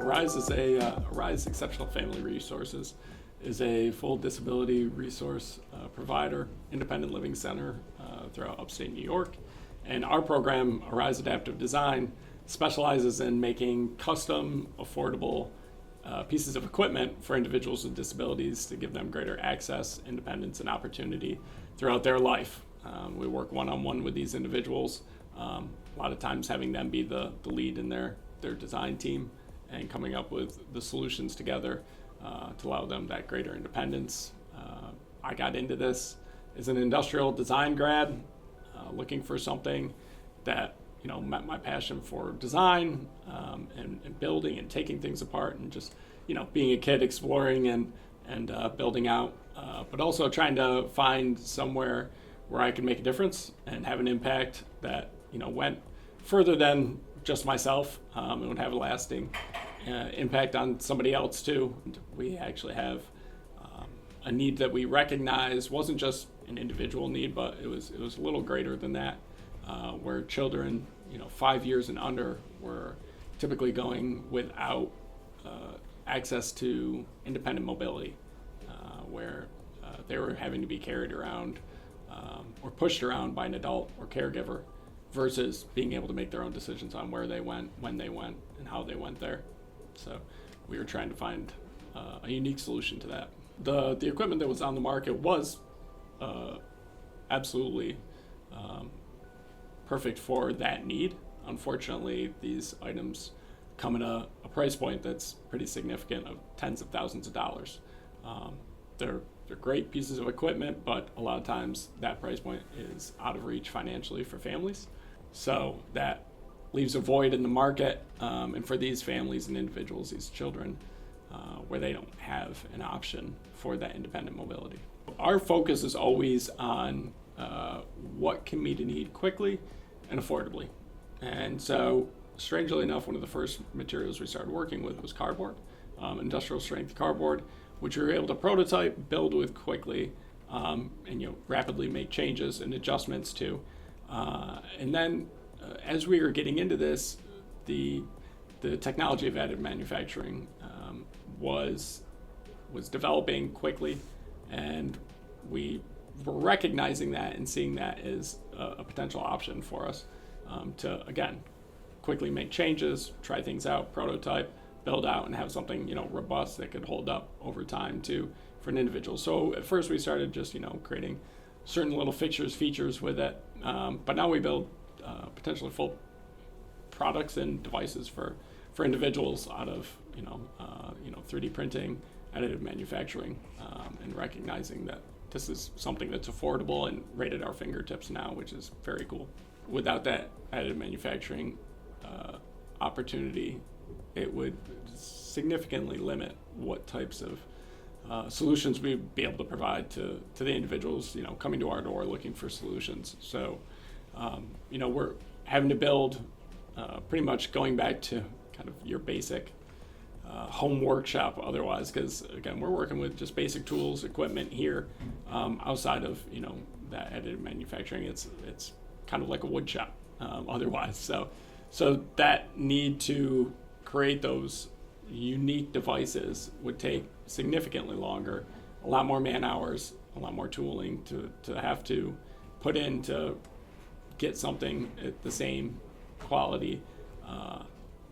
Arise Exceptional Family Resources is a full disability resource provider, independent living center throughout upstate New York. And our program, Arise Adaptive Design, specializes in making custom, affordable pieces of equipment for individuals with disabilities to give them greater access, independence, and opportunity throughout their life. We work one-on-one with these individuals, a lot of times having them be the lead in their design team and coming up with the solutions together to allow them that greater independence. I got into this as an industrial design grad, looking for something that met my passion for design and building and taking things apart and just being a kid exploring and building out, but also trying to find somewhere where I could make a difference and have an impact that went further than just myself. It would have a lasting impact on somebody else too. We actually have a need that we recognize wasn't just an individual need, but it was a little greater than that, where children 5 years and under were typically going without access to independent mobility, where they were having to be carried around or pushed around by an adult or caregiver versus being able to make their own decisions on where they went, when they went, and how they went there. So we were trying to find a unique solution to that. The equipment that was on the market was absolutely perfect for that need. Unfortunately, these items come at a price point that's pretty significant, of tens of thousands of dollars. They're great pieces of equipment, but a lot of times that price point is out of reach financially for families. So that leaves a void in the market, and for these families and individuals, these children, where they don't have an option for that independent mobility. Our focus is always on what can meet a need quickly and affordably. And so, strangely enough, one of the first materials we started working with was cardboard, industrial strength cardboard, which we were able to prototype, build with quickly, and rapidly make changes and adjustments to. And then, as we were getting into this, the technology of additive manufacturing was developing quickly, and we were recognizing that and seeing that as a potential option for us to, again, quickly make changes, try things out, prototype, build out, and have something robust that could hold up over time too for an individual. So at first we started just creating certain little features with it, but now we build potentially full products and devices for individuals out of 3D printing, additive manufacturing, and recognizing that this is something that's affordable and right at our fingertips now, which is very cool. Without that additive manufacturing opportunity, it would significantly limit what types of solutions we'd be able to provide to the individuals coming to our door looking for solutions. So we're having to build pretty much going back to kind of your basic home workshop otherwise, because again, we're working with just basic tools, equipment here, outside of that additive manufacturing. It's kind of like a wood shop otherwise. So that need to create those unique devices would take significantly longer, a lot more man hours, a lot more tooling to have to put in to get something at the same quality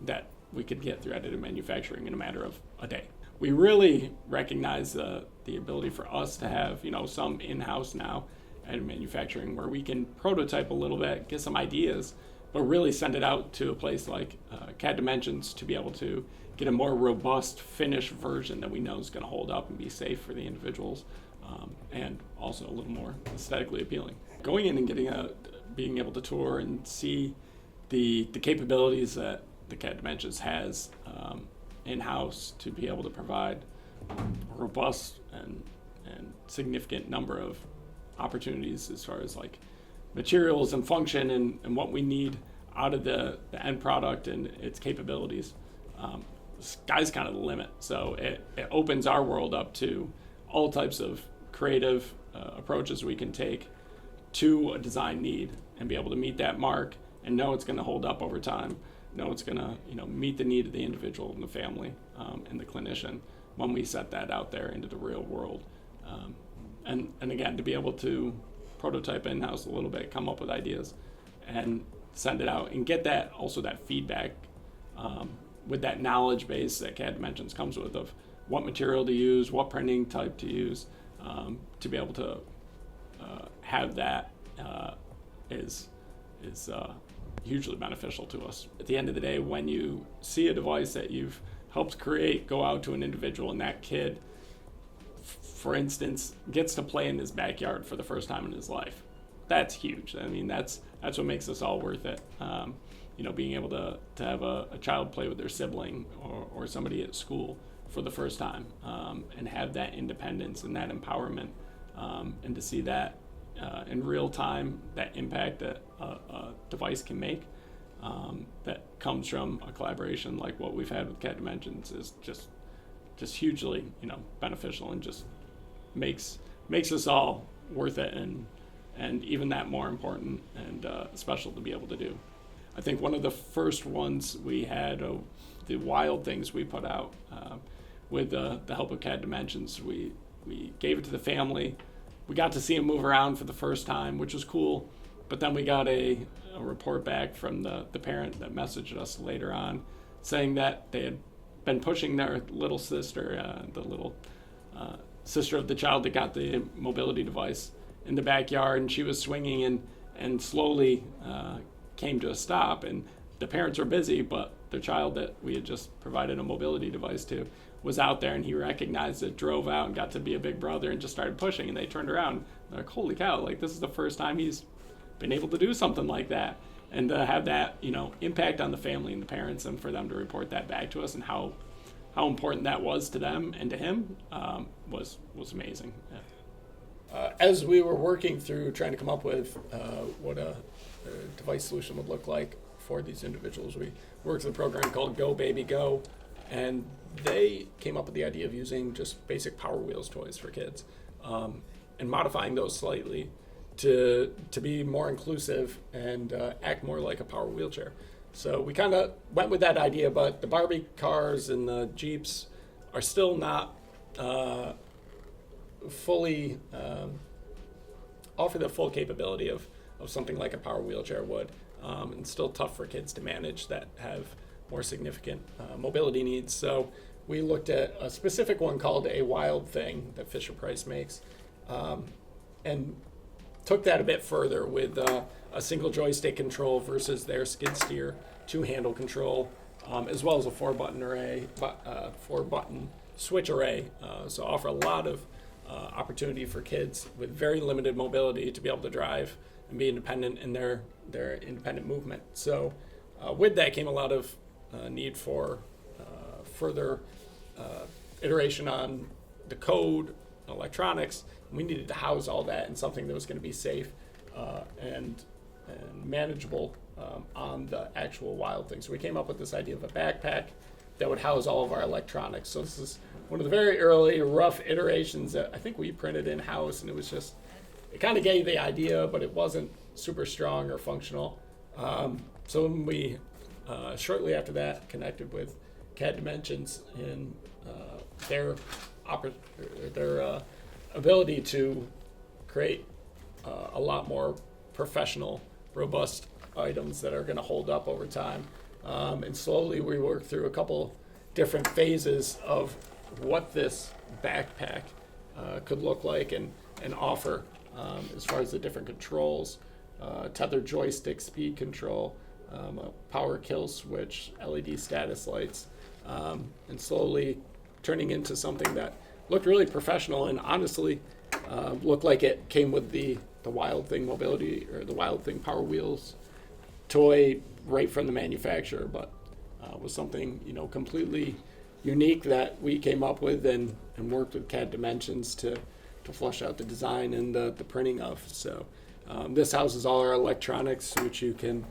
that we could get through additive manufacturing in a matter of a day. We really recognize the ability for us to have some in-house now additive manufacturing where we can prototype a little bit, get some ideas, but really send it out to a place like CADimensions to be able to get a more robust finished version that we know is going to hold up and be safe for the individuals, and also a little more aesthetically appealing. Going in and being able to tour and see the capabilities that the CADimensions has in-house to be able to provide a robust and significant number of opportunities as far as like materials and function and what we need out of the end product and its capabilities. Sky's kind of the limit. So it opens our world up to all types of creative approaches we can take to a design need and be able to meet that mark and know it's going to hold up over time, No, it's going to meet the need of the individual and the family and the clinician when we set that out there into the real world. And again, to be able to prototype in-house a little bit, come up with ideas, and send it out, and get that feedback with that knowledge base that CADimensions comes with of what material to use, what printing type to use, to be able to have that is hugely beneficial to us. At the end of the day, when you see a device that you've helped create go out to an individual, and that kid, for instance, gets to play in his backyard for the first time in his life, that's huge. I mean, that's what makes this all worth it. Being able to have a child play with their sibling or somebody at school for the first time, and have that independence and that empowerment, and to see that in real time, that impact that a device can make, that comes from a collaboration like what we've had with CADimensions, is just hugely beneficial, and just makes us all worth it, and even that more important and special to be able to do. I think one of the first ones we had, the wild things we put out with the help of CADimensions, we gave it to the family. We got to see him move around for the first time, which was cool. But then we got a report back from the parent that messaged us later on, saying that they had been pushing their little sister, the little sister of the child that got the mobility device, in the backyard, and she was swinging and slowly came to a stop. And the parents were busy, but the child that we had just provided a mobility device to was out there, and he recognized it, drove out, and got to be a big brother, and just started pushing. And they turned around, they're like, holy cow, like, this is the first time he's been able to do something like that. And to have that impact on the family and the parents, and for them to report that back to us, and how important that was to them and to him, was amazing. Yeah. As we were working through trying to come up with what a device solution would look like for these individuals, we worked with a program called Go Baby Go, and they came up with the idea of using just basic Power Wheels toys for kids, and modifying those slightly to be more inclusive and act more like a power wheelchair. So we kind of went with that idea, but the Barbie cars and the Jeeps are still not fully offer the full capability of something like a power wheelchair would, and still tough for kids to manage that have more significant mobility needs. So we looked at a specific one called a Wild Thing that Fisher Price makes, and took that a bit further with a single joystick control versus their skid steer 2-handle control, as well as a 4-button switch array. So offer a lot of opportunity for kids with very limited mobility to be able to drive and be independent in their independent movement. So with that came a lot of need for further iteration on the code, electronics. We needed to house all that in something that was going to be safe and manageable on the actual Wild Thing. So we came up with this idea of a backpack that would house all of our electronics. So this is one of the very early rough iterations that I think we printed in-house, and it kind of gave the idea, but it wasn't super strong or functional. So when we shortly after that connected with CADimensions in their ability to create a lot more professional, robust items that are going to hold up over time. And slowly we worked through a couple different phases of what this backpack could look like and offer, as far as the different controls, tethered joystick speed control, a power kill switch, LED status lights, and slowly turning into something that looked really professional and honestly looked like it came with the Wild Thing mobility or the Wild Thing Power Wheels toy right from the manufacturer, but was something completely unique that we came up with and worked with CADimensions to flush out the design and the printing of. So this houses all our electronics, which you can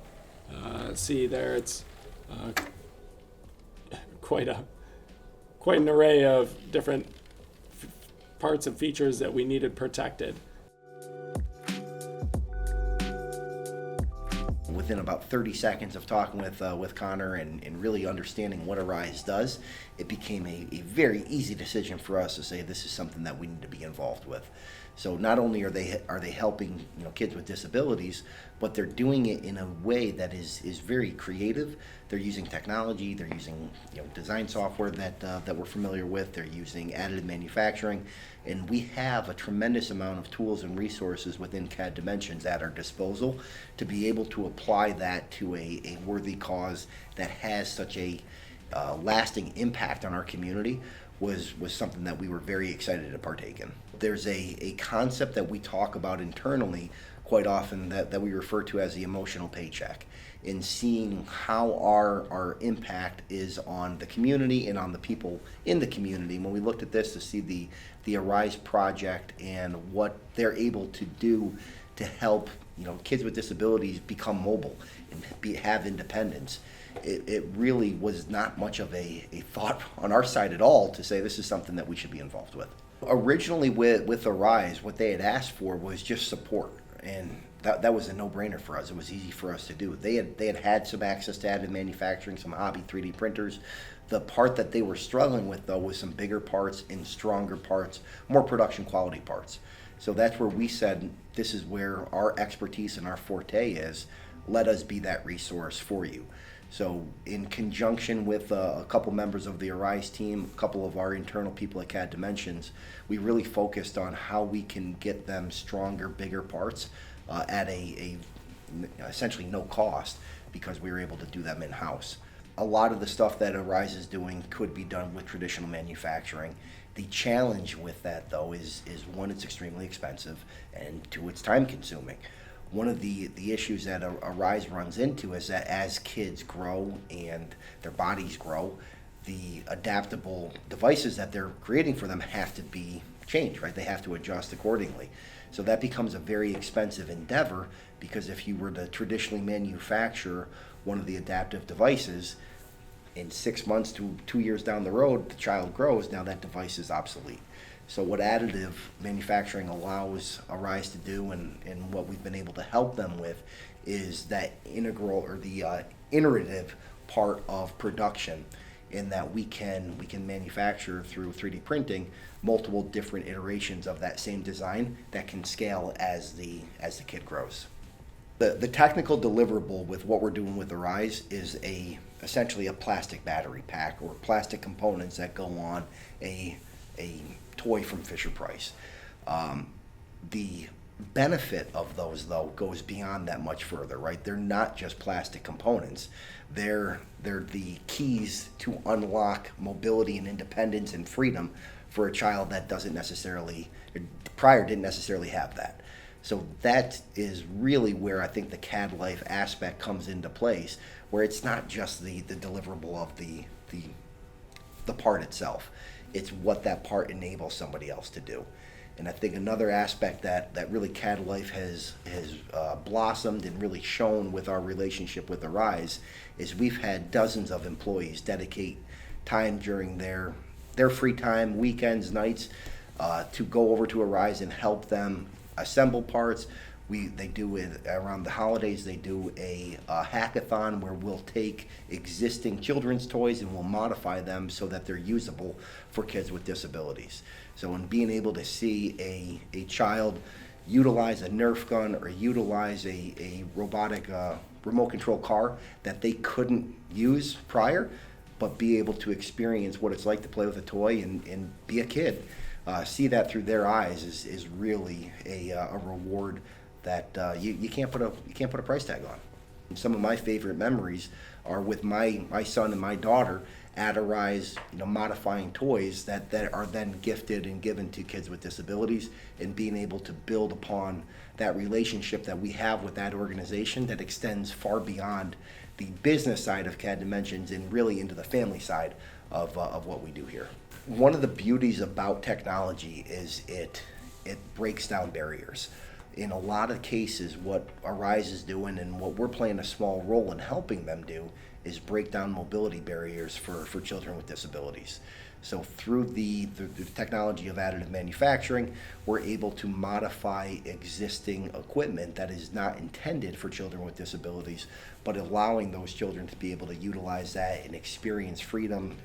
see there. It's quite an array of different parts and features that we needed protected. Within about 30 seconds of talking with Conor and really understanding what Arise does, it became a very easy decision for us to say this is something that we need to be involved with. So not only are they helping kids with disabilities, but they're doing it in a way that is very creative. They're using technology. They're using design software that we're familiar with. They're using additive manufacturing, and we have a tremendous amount of tools and resources within CADimensions at our disposal to be able to apply that to a worthy cause that has such a lasting impact on our community. Was something that we were very excited to partake in. There's a concept that we talk about internally quite often that we refer to as the emotional paycheck, in seeing how our impact is on the community and on the people in the community. When we looked at this to see the Arise project and what they're able to do to help kids with disabilities become mobile and have independence, it really was not much of a thought on our side at all to say this is something that we should be involved with. Originally with Arise, what they had asked for was just support, and that was a no-brainer for us. It was easy for us to do. They had some access to additive manufacturing, some hobby 3D printers. The part that they were struggling with, though, was some bigger parts and stronger parts, more production quality parts. So that's where we said this is where our expertise and our forte is. Let us be that resource for you. So in conjunction with a couple members of the Arise team, a couple of our internal people at CADimensions, we really focused on how we can get them stronger, bigger parts at a essentially no cost, because we were able to do them in-house. A lot of the stuff that Arise is doing could be done with traditional manufacturing. The challenge with that, though, is one, it's extremely expensive, and two, it's time consuming. One of the issues that Arise runs into is that as kids grow and their bodies grow, the adaptable devices that they're creating for them have to be changed, right? They have to adjust accordingly. So that becomes a very expensive endeavor, because if you were to traditionally manufacture one of the adaptive devices, in 6 months to 2 years down the road, the child grows, now that device is obsolete. So what additive manufacturing allows Arise to do, and what we've been able to help them with, is that integral or the iterative part of production, in that we can manufacture through 3D printing multiple different iterations of that same design that can scale as the kid grows. The technical deliverable with what we're doing with Arise is essentially a plastic battery pack, or plastic components that go on a toy from Fisher-Price. The benefit of those, though, goes beyond that much further, right? They're not just plastic components. They're the keys to unlock mobility and independence and freedom for a child that didn't necessarily have that. So that is really where I think the CAD life aspect comes into place, where it's not just the deliverable of the part itself. It's what that part enables somebody else to do. And I think another aspect that really CAD life has blossomed and really shown with our relationship with Arise is we've had dozens of employees dedicate time during their free time, weekends, nights, to go over to Arise and help them assemble parts. They do it around the holidays. They do a hackathon where we'll take existing children's toys and we'll modify them so that they're usable for kids with disabilities. So in being able to see a child utilize a Nerf gun or utilize a robotic remote control car that they couldn't use prior, but be able to experience what it's like to play with a toy and be a kid, see that through their eyes is really a reward that you can't put a price tag on. And some of my favorite memories are with my son and my daughter at Arise, modifying toys that are then gifted and given to kids with disabilities, and being able to build upon that relationship that we have with that organization that extends far beyond the business side of CADimensions and really into the family side of what we do here. One of the beauties about technology is it breaks down barriers. In a lot of cases, what Arise is doing and what we're playing a small role in helping them do is break down mobility barriers for children with disabilities. So through the technology of additive manufacturing, we're able to modify existing equipment that is not intended for children with disabilities, but allowing those children to be able to utilize that and experience freedom,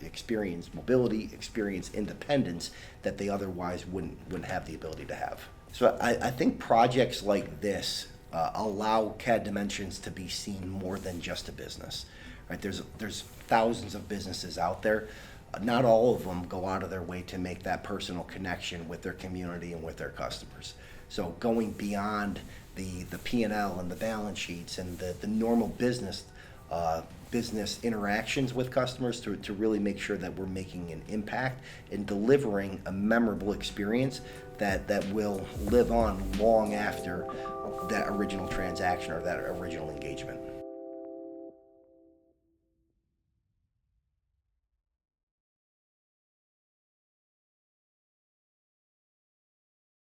experience mobility, experience independence that they otherwise wouldn't have the ability to have. So I think projects like this allow CADimensions to be seen more than just a business. Right? There's thousands of businesses out there. Not all of them go out of their way to make that personal connection with their community and with their customers. So going beyond the P&L and the balance sheets and the normal business interactions with customers to really make sure that we're making an impact and delivering a memorable experience that will live on long after that original transaction or that original engagement.